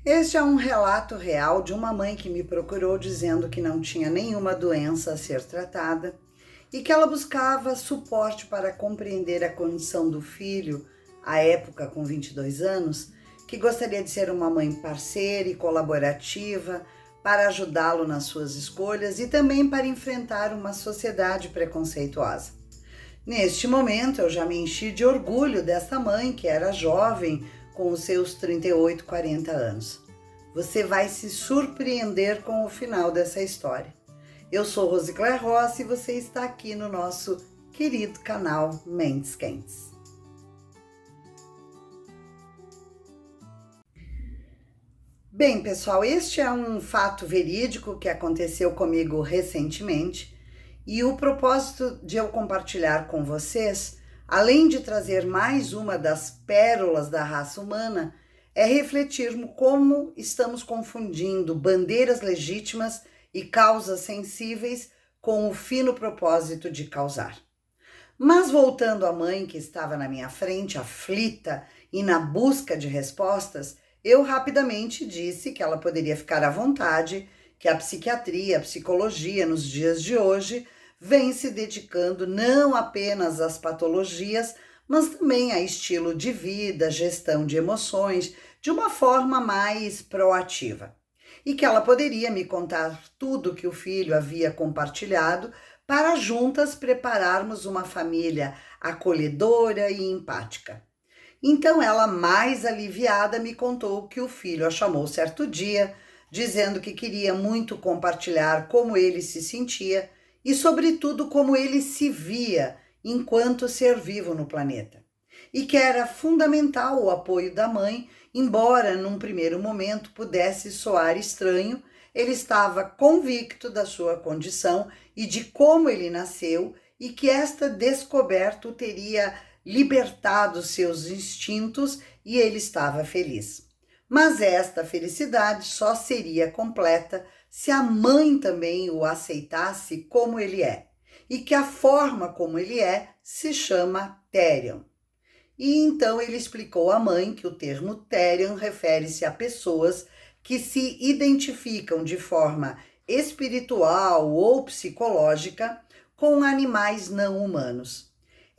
Este é um relato real de uma mãe que me procurou dizendo que não tinha nenhuma doença a ser tratada e que ela buscava suporte para compreender a condição do filho, à época com 22 anos, que gostaria de ser uma mãe parceira e colaborativa para ajudá-lo nas suas escolhas e também para enfrentar uma sociedade preconceituosa. Neste momento, eu já me enchi de orgulho desta mãe que era jovem, com os seus 38, 40 anos. Você vai se surpreender com o final dessa história. Eu sou Rosicléia Rossi e você está aqui no nosso querido canal Mentes Quentes. Bem, pessoal, este é um fato verídico que aconteceu comigo recentemente e o propósito de eu compartilhar com vocês, além de trazer mais uma das pérolas da raça humana, é refletirmos como estamos confundindo bandeiras legítimas e causas sensíveis com o fino propósito de causar. Mas voltando à mãe que estava na minha frente, aflita e na busca de respostas, eu rapidamente disse que ela poderia ficar à vontade, que a psiquiatria, a psicologia nos dias de hoje vem se dedicando não apenas às patologias, mas também a estilo de vida, gestão de emoções, de uma forma mais proativa. E que ela poderia me contar tudo que o filho havia compartilhado para juntas prepararmos uma família acolhedora e empática. Então ela, mais aliviada, me contou que o filho a chamou certo dia, dizendo que queria muito compartilhar como ele se sentia e, sobretudo, como ele se via enquanto ser vivo no planeta. E que era fundamental o apoio da mãe, embora num primeiro momento pudesse soar estranho, ele estava convicto da sua condição e de como ele nasceu e que esta descoberta o teria libertado seus instintos e ele estava feliz. Mas esta felicidade só seria completa se a mãe também o aceitasse como ele é, e que a forma como ele é se chama Therion. E então ele explicou à mãe que o termo Therion refere-se a pessoas que se identificam de forma espiritual ou psicológica com animais não humanos.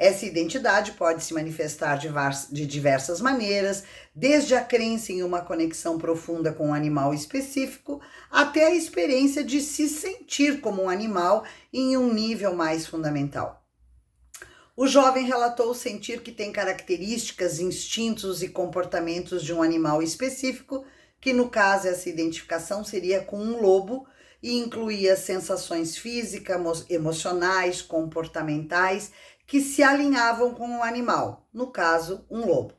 Essa identidade pode se manifestar de diversas maneiras, desde a crença em uma conexão profunda com um animal específico, até a experiência de se sentir como um animal em um nível mais fundamental. O jovem relatou sentir que tem características, instintos e comportamentos de um animal específico, que no caso essa identificação seria com um lobo, e incluía sensações físicas, emocionais, comportamentais, que se alinhavam com o animal, no caso, um lobo.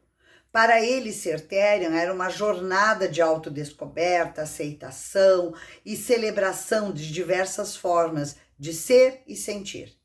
Para ele, ser Therion era uma jornada de autodescoberta, aceitação e celebração de diversas formas de ser e sentir.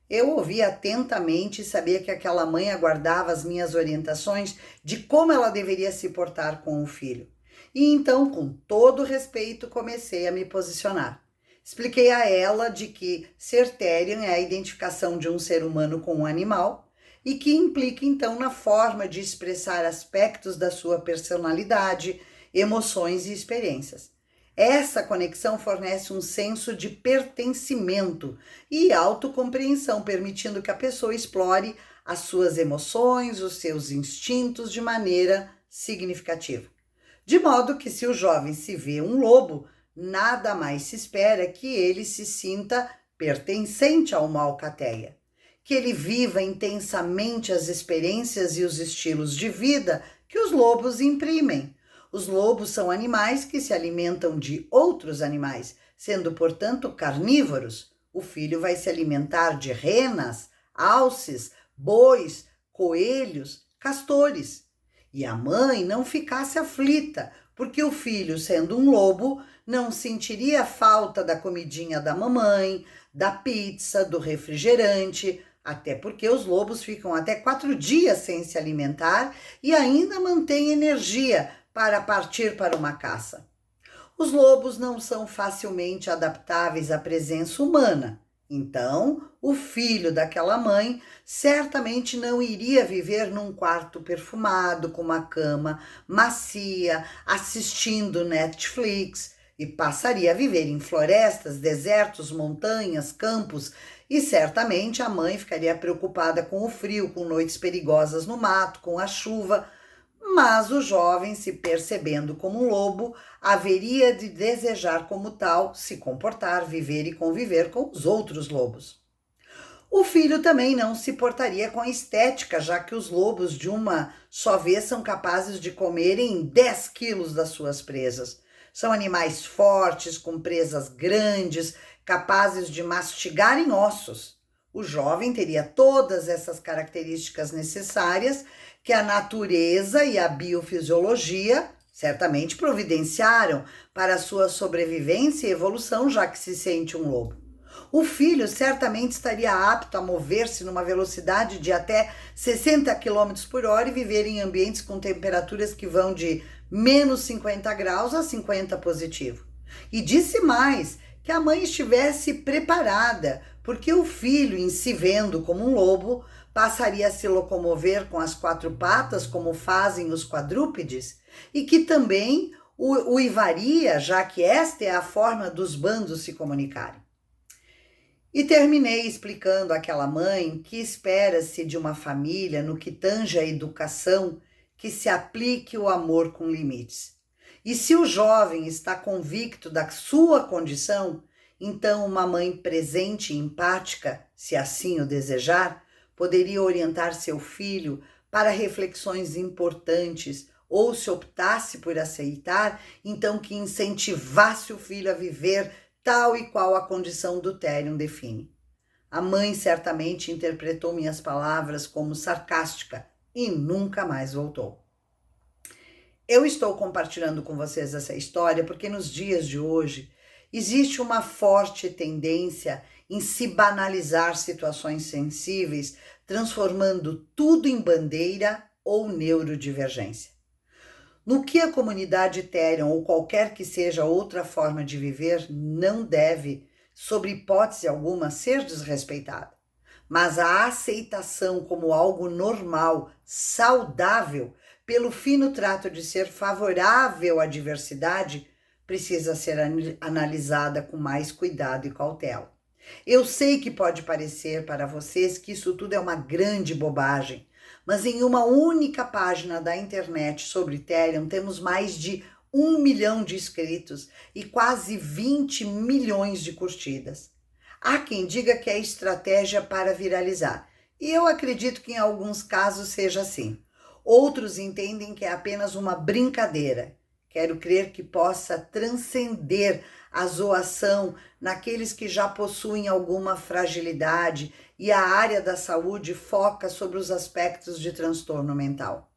Eu ouvi atentamente e sabia que aquela mãe aguardava as minhas orientações de como ela deveria se portar com o filho. E então, com todo respeito, comecei a me posicionar. Expliquei a ela de que ser Therion é a identificação de um ser humano com um animal e que implica então na forma de expressar aspectos da sua personalidade, emoções e experiências. Essa conexão fornece um senso de pertencimento e autocompreensão, permitindo que a pessoa explore as suas emoções, os seus instintos de maneira significativa. De modo que, se o jovem se vê um lobo, nada mais se espera que ele se sinta pertencente ao Malcateia, que ele viva intensamente as experiências e os estilos de vida que os lobos imprimem. Os lobos são animais que se alimentam de outros animais, sendo, portanto, carnívoros. O filho vai se alimentar de renas, alces, bois, coelhos, castores. E a mãe não ficasse aflita, porque o filho, sendo um lobo, não sentiria falta da comidinha da mamãe, da pizza, do refrigerante, até porque os lobos ficam até 4 dias sem se alimentar e ainda mantêm energia para partir para uma caça. Os lobos não são facilmente adaptáveis à presença humana, Então, o filho daquela mãe certamente não iria viver num quarto perfumado, com uma cama macia, assistindo Netflix, e passaria a viver em florestas, desertos, montanhas, campos, e certamente a mãe ficaria preocupada com o frio, com noites perigosas no mato, com a chuva. Mas o jovem, se percebendo como um lobo, haveria de desejar como tal se comportar, viver e conviver com os outros lobos. O filho também não se portaria com a estética, já que os lobos de uma só vez são capazes de comerem 10 quilos das suas presas. São animais fortes, com presas grandes, capazes de mastigarem ossos. O jovem teria todas essas características necessárias que a natureza e a biofisiologia certamente providenciaram para a sua sobrevivência e evolução, já que se sente um lobo. O filho certamente estaria apto a mover-se numa velocidade de até 60 quilômetros por hora e viver em ambientes com temperaturas que vão de menos 50 graus a 50 positivo. E disse mais, que a mãe estivesse preparada, porque o filho, em se vendo como um lobo, passaria a se locomover com as 4 patas, como fazem os quadrúpedes, e que também o uivaria, já que esta é a forma dos bandos se comunicarem. E terminei explicando àquela mãe que espera-se de uma família no que tange à educação que se aplique o amor com limites. E se o jovem está convicto da sua condição, então uma mãe presente e empática, se assim o desejar, poderia orientar seu filho para reflexões importantes, ou se optasse por aceitar, então que incentivasse o filho a viver tal e qual a condição do Therion define. A mãe certamente interpretou minhas palavras como sarcástica e nunca mais voltou. Eu estou compartilhando com vocês essa história porque nos dias de hoje existe uma forte tendência em se banalizar situações sensíveis, transformando tudo em bandeira ou neurodivergência. No que a comunidade Therion ou qualquer que seja outra forma de viver não deve, sob hipótese alguma, ser desrespeitada. Mas a aceitação como algo normal, saudável, pelo fino trato de ser favorável à diversidade, precisa ser analisada com mais cuidado e cautela. Eu sei que pode parecer para vocês que isso tudo é uma grande bobagem, mas em uma única página da internet sobre Therion temos mais de 1 milhão de inscritos e quase 20 milhões de curtidas. Há quem diga que é estratégia para viralizar, e eu acredito que em alguns casos seja assim. Outros entendem que é apenas uma brincadeira. Quero crer que possa transcender a zoação naqueles que já possuem alguma fragilidade e a área da saúde foca sobre os aspectos de transtorno mental.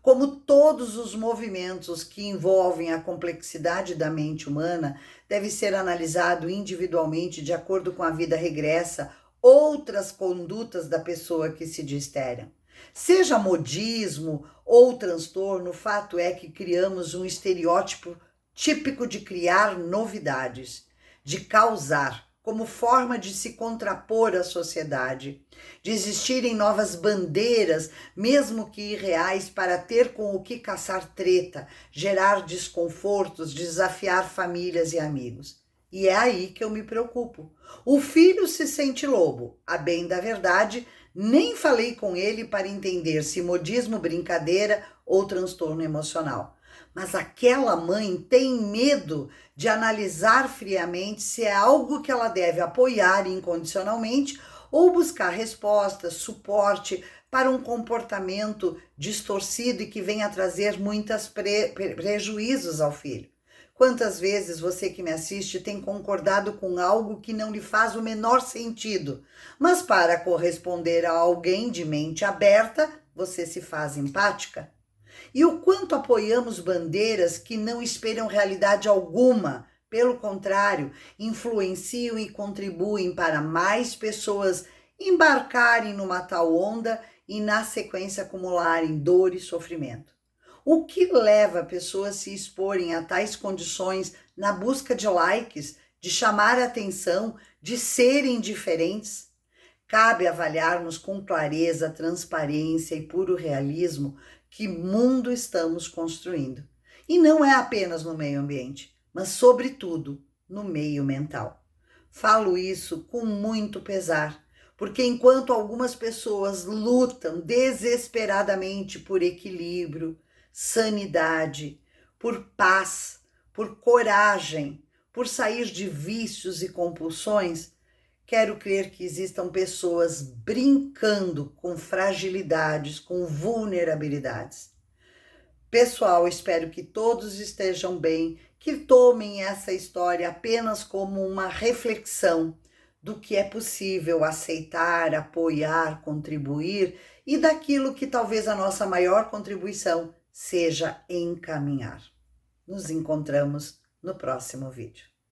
Como todos os movimentos que envolvem a complexidade da mente humana, deve ser analisado individualmente de acordo com a vida regressa, outras condutas da pessoa que se diz Therion. Seja modismo ou transtorno, o fato é que criamos um estereótipo típico de criar novidades, de causar, como forma de se contrapor à sociedade, de existirem novas bandeiras, mesmo que irreais, para ter com o que caçar treta, gerar desconfortos, desafiar famílias e amigos. E é aí que eu me preocupo. O filho se sente lobo, a bem da verdade, nem falei com ele para entender se modismo, brincadeira ou transtorno emocional. Mas aquela mãe tem medo de analisar friamente se é algo que ela deve apoiar incondicionalmente ou buscar respostas, suporte para um comportamento distorcido e que venha trazer muitos prejuízos ao filho. Quantas vezes você que me assiste tem concordado com algo que não lhe faz o menor sentido, mas para corresponder a alguém de mente aberta, você se faz empática? E o quanto apoiamos bandeiras que não esperam realidade alguma, pelo contrário, influenciam e contribuem para mais pessoas embarcarem numa tal onda e na sequência acumularem dor e sofrimento. O que leva pessoas a se exporem a tais condições na busca de likes, de chamar a atenção, de serem diferentes. Cabe avaliarmos com clareza, transparência e puro realismo que mundo estamos construindo. E não é apenas no meio ambiente, mas, sobretudo, no meio mental. Falo isso com muito pesar, porque enquanto algumas pessoas lutam desesperadamente por equilíbrio, sanidade, por paz, por coragem, por sair de vícios e compulsões, quero crer que existam pessoas brincando com fragilidades, com vulnerabilidades. Pessoal, espero que todos estejam bem, que tomem essa história apenas como uma reflexão do que é possível aceitar, apoiar, contribuir e daquilo que talvez a nossa maior contribuição seja encaminhar. Nos encontramos no próximo vídeo.